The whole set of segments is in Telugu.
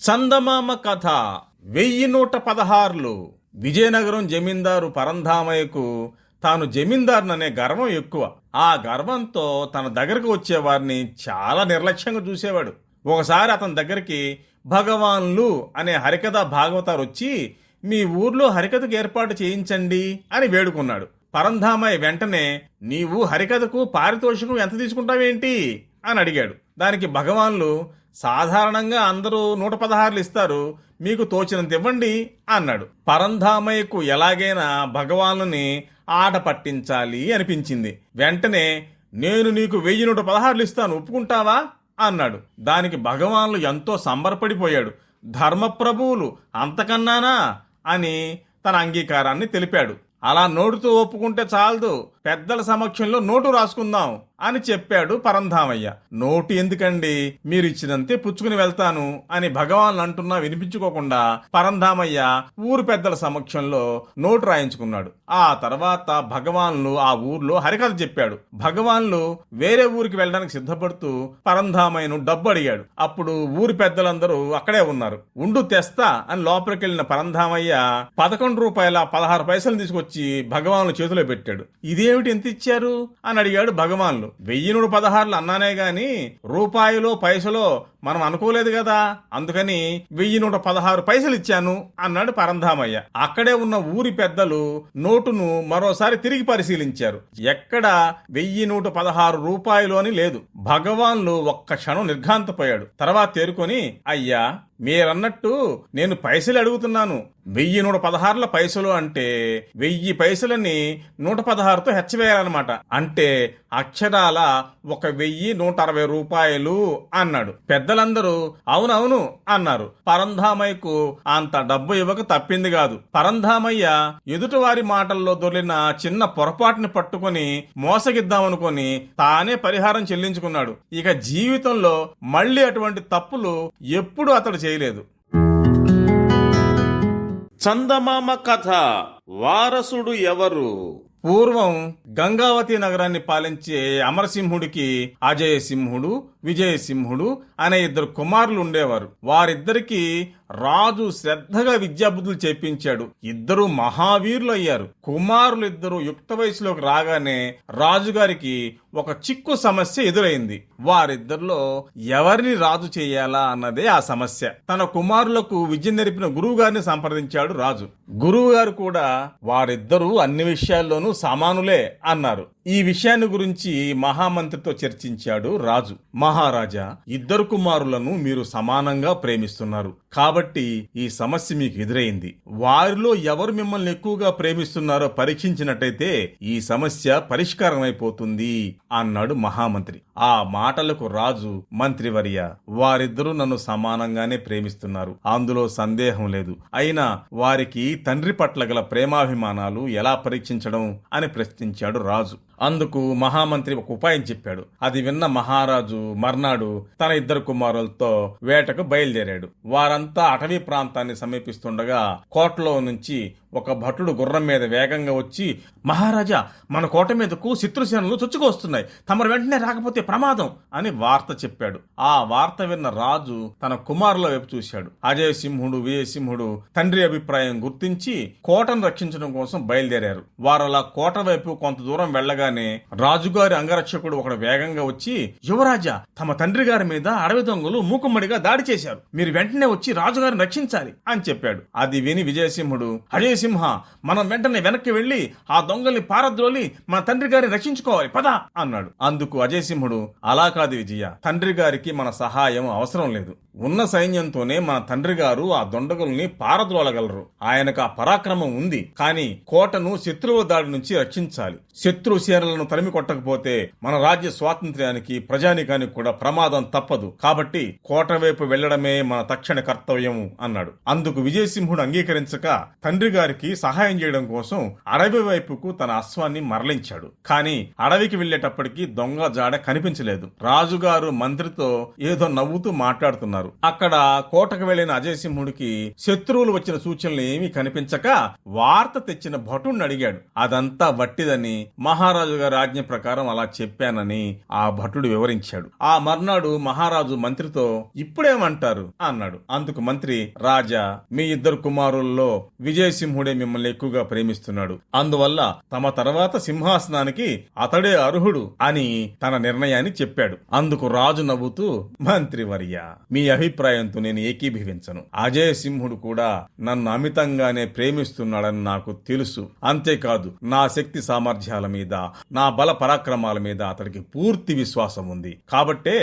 చందమామ కథ 1116. విజయనగరం జమీందారు పరంధామయ్యకు తాను జమీందారుననే గర్వం ఎక్కువ. ఆ గర్వంతో తన దగ్గరకు వచ్చేవారిని చాలా నిర్లక్ష్యంగా చూసేవాడు. ఒకసారి అతని దగ్గరికి భగవాన్లు అనే హరికథ భాగవతారు వచ్చి, మీ ఊర్లో హరికథకు ఏర్పాటు చేయించండి అని వేడుకున్నాడు. పరంధామయ్య వెంటనే, నీవు హరికథకు పారితోషికం ఎంత తీసుకుంటావేంటి అని అడిగాడు. దానికి భగవాన్లు, సాధారణంగా అందరూ 116 ఇస్తారు, మీకు తోచినంత ఇవ్వండి అన్నాడు. పరంధామయ్యకు ఎలాగైనా భగవానుని ఆట పట్టించాలి అనిపించింది. వెంటనే, నేను నీకు 1116 ఇస్తాను, ఒప్పుకుంటావా అన్నాడు. దానికి భగవాన్లు ఎంతో సంబరపడిపోయాడు. ధర్మప్రభువులు అంతకన్నానా అని తన అంగీకారాన్ని తెలిపాడు. అలా నోటుతో ఒప్పుకుంటే చాలదు, పెద్దల సమక్షంలో నోటు రాసుకుందాం అని చెప్పాడు పరంధామయ్య. నోటు ఎందుకండి, మీరు ఇచ్చినంతే పుచ్చుకుని వెళ్తాను అని భగవాన్లు అంటున్నా వినిపించుకోకుండా పరంధామయ్య ఊరు పెద్దల సమక్షంలో నోటు రాయించుకున్నాడు. ఆ తర్వాత భగవాన్లు ఆ ఊర్లో హరికథ చెప్పాడు. భగవాన్లు వేరే ఊరికి వెళ్ళడానికి సిద్ధపడుతూ పరంధామయ్యను డబ్బు అడిగాడు. అప్పుడు ఊరి పెద్దలందరూ అక్కడే ఉన్నారు. ఉండు తెస్తా అని లోపలికెళ్లిన పరంధామయ్య 11 రూపాయల 16 పైసలు తీసుకొచ్చి భగవాన్లు చేతిలో పెట్టాడు. ఇదేమిటి ఎంత ఇచ్చారు అని అడిగాడు భగవాన్లు. 1116 అన్నానే గాని రూపాయలో పైసలో మనం అనుకోలేదు కదా, అందుకని 1116 పైసలు ఇచ్చాను అన్నాడు పరంధామయ్య. అక్కడే ఉన్న ఊరి పెద్దలు నోటును మరోసారి తిరిగి పరిశీలించారు. ఎక్కడ 1116 రూపాయలు అని లేదు. భగవాన్లు ఒక్క క్షణం నిర్ఘాంతపోయాడు. తర్వాత తేరుకొని, అయ్యా మీరన్నట్టు నేను పైసలు అడుగుతున్నాను, 1116 పైసలు అంటే 1000 పైసలని 116తో హెచ్చవేయాలన్నమాట. అంటే అక్షరాల 1160 రూపాయలు అన్నాడు. పెద్దలందరూ అవునవును అన్నారు. పరంధామయ్యకు అంత డబ్బు ఇవ్వక తప్పింది కాదు. పరంధామయ్య ఎదుటివారి మాటల్లో దొర్లిన చిన్న పొరపాటుని పట్టుకుని మోసగిద్దామనుకొని తానే పరిహారం చెల్లించుకున్నాడు. ఇక జీవితంలో మళ్లీ అటువంటి తప్పులు ఎప్పుడూ అతడు చేయలేదు. చందమామ కథ వారసుడు ఎవరు? పూర్వం గంగావతి నగరాన్ని పాలించే అమరసింహుడికి అజయసింహుడు, విజయసింహుడు అనే 2 కుమారులు ఉండేవారు. వారిద్దరికి రాజు శ్రద్ధగా విద్యాబుద్ధులు చేపించాడు. ఇద్దరు మహావీరులు అయ్యారు. కుమారులిద్దరూ యుక్త వయసులోకి రాగానే రాజుగారికి ఒక చిక్కు సమస్య ఎదురైంది. వారిద్దరిలో ఎవరిని రాజు చేయాలా అన్నదే ఆ సమస్య. తన కుమారులకు విద్య నేర్పిన గురువు గారిని సంప్రదించాడు రాజు. గురువు గారు కూడా వారిద్దరూ అన్ని విషయాల్లోనూ సమానులే అన్నారు. ఈ విషయాన్ని గురించి మహామంత్రితో చర్చించాడు రాజు. మహారాజా, 2 కుమారులను మీరు సమానంగా ప్రేమిస్తున్నారు కాబట్టి ఈ సమస్య మీకు ఎదురైంది. వారిలో ఎవరు మిమ్మల్ని ఎక్కువగా ప్రేమిస్తున్నారో పరీక్షించినట్టయితే ఈ సమస్య పరిష్కారం అయిపోతుంది అన్నాడు మహామంత్రి. ఆ మాటలకు రాజు, మంత్రివర్య, వారిద్దరూ నన్ను సమానంగానే ప్రేమిస్తున్నారు, అందులో సందేహం లేదు. అయినా వారికి తండ్రి పట్ల గల ప్రేమాభిమానాలు ఎలా పరీక్షించడం అని ప్రశ్నించాడు రాజు. అందుకు మహామంత్రి ఒక ఉపాయం చెప్పాడు. అది విన్న మహారాజు మర్నాడు తన 2 కుమారులతో వేటకు బయలుదేరాడు. వారంతా అటవీ ప్రాంతాన్ని సమీపిస్తుండగా కోటలో నుంచి ఒక భటుడు గుర్రం మీద వేగంగా వచ్చి, మహారాజా, మన కోట మీదకు శత్రుసేనలు చొచ్చుకొస్తున్నాయి, తమరు వెంటనే రాకపోతే ప్రమాదం అని వార్త చెప్పాడు. ఆ వార్త విన్న రాజు తన కుమారుల వైపు చూశాడు. అజయసింహుడు, విజయసింహుడు తండ్రి అభిప్రాయం గుర్తించి కోటను రక్షించడం కోసం బయలుదేరారు. వారలా కోట వైపు కొంత దూరం వెళ్లగానే రాజుగారి అంగరక్షకుడు ఒకడు వేగంగా వచ్చి, యువరాజా, తమ తండ్రి గారి మీద అడవి దొంగలు మూకుమ్మడిగా దాడి చేశారు, మీరు వెంటనే వచ్చి రాజుగారిని రక్షించాలి అని చెప్పాడు. అది విని విజయసింహుడు, అజయసింహ, మనం వెంటనే వెనక్కి వెళ్లి ఆ దొంగల్ని పారద్రోలి మన తండ్రి గారిని రక్షించుకోవాలి, పద అన్నాడు. అందుకు అజయసింహుడు, అలా కాదు విజయ, తండ్రి గారికి మన సహాయం అవసరం లేదు. ఉన్న సైన్యంతోనే మన తండ్రి గారు ఆ దొండగుల్ని పారద్రోలగలరు. ఆయనకు ఆ పరాక్రమం ఉంది. కానీ కోటను శత్రువుల దాడి నుంచి రక్షించాలి. శత్రు సేనలను తరిమి కొట్టకపోతే మన రాజ్య స్వాతంత్ర్యానికి, ప్రజానికానికి కూడా ప్రమాదం తప్పదు. కాబట్టి కోట వైపు వెళ్లడమే మన తక్షణ కర్తవ్యం అన్నాడు. అందుకు విజయసింహుడు అంగీకరించక తండ్రి గారికి సహాయం చేయడం కోసం అడవి వైపుకు తన అశ్వాన్ని మరలించాడు. కానీ అడవికి వెళ్లేటప్పటికి దొంగ జాడ కనిపించలేదు. రాజుగారు మంత్రితో ఏదో నవ్వుతూ మాట్లాడుతున్నారు. అక్కడ కోటకు వెళ్లిన అజయసింహుడికి శత్రువులు వచ్చిన సూచనలు ఏమీ కనిపించక వార్త తెచ్చిన భటుణ్ణి అడిగాడు. అదంతా వట్టిదని మహారాజు మహారాజు గారి ఆజ్ఞ ప్రకారం అలా చెప్పానని ఆ భటుడు వివరించాడు. ఆ మర్నాడు మహారాజు మంత్రితో ఇప్పుడేమంటారు అన్నాడు. అందుకు మంత్రి, రాజా, మీ ఇద్దరు కుమారుల్లో విజయసింహుడే మిమ్మల్ని ఎక్కువగా ప్రేమిస్తున్నాడు. అందువల్ల తమ తర్వాత సింహాసనానికి అతడే అర్హుడు అని తన నిర్ణయాన్ని చెప్పాడు. అందుకు రాజు నవ్వుతూ, మంత్రివర్య, మీ అభిప్రాయంతో నేను ఏకీభవించను. అజయ సింహుడు కూడా నన్ను అమితంగానే ప్రేమిస్తున్నాడని నాకు తెలుసు. అంతేకాదు, నా శక్తి సామర్థ్యాల మీద, నా బల పరాక్రమాల మీద అతడికి పూర్తి విశ్వాసం ఉంది. కాబట్టే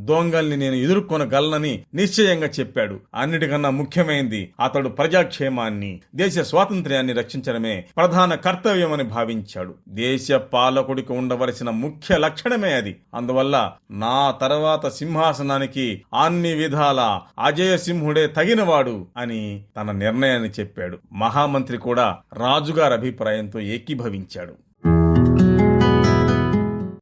దొంగల్ని నేను ఎదుర్కొనగలనని నిశ్చయంగా చెప్పాడు. అన్నిటికన్నా ముఖ్యమైనది, అతడు ప్రజాక్షేమాన్ని, దేశ స్వాతంత్ర్యాన్ని రక్షించడమే ప్రధాన కర్తవ్యమని భావించాడు. దేశ పాలకుడికి ఉండవలసిన ముఖ్య లక్షణమే అది. అందువల్ల నా తర్వాత సింహాసనానికి అన్ని విధాల అజయ సింహుడే తగినవాడు అని తన నిర్ణయాన్ని చెప్పాడు. మహామంత్రి కూడా రాజుగారి అభిప్రాయంతో ఏకీభవించాడు.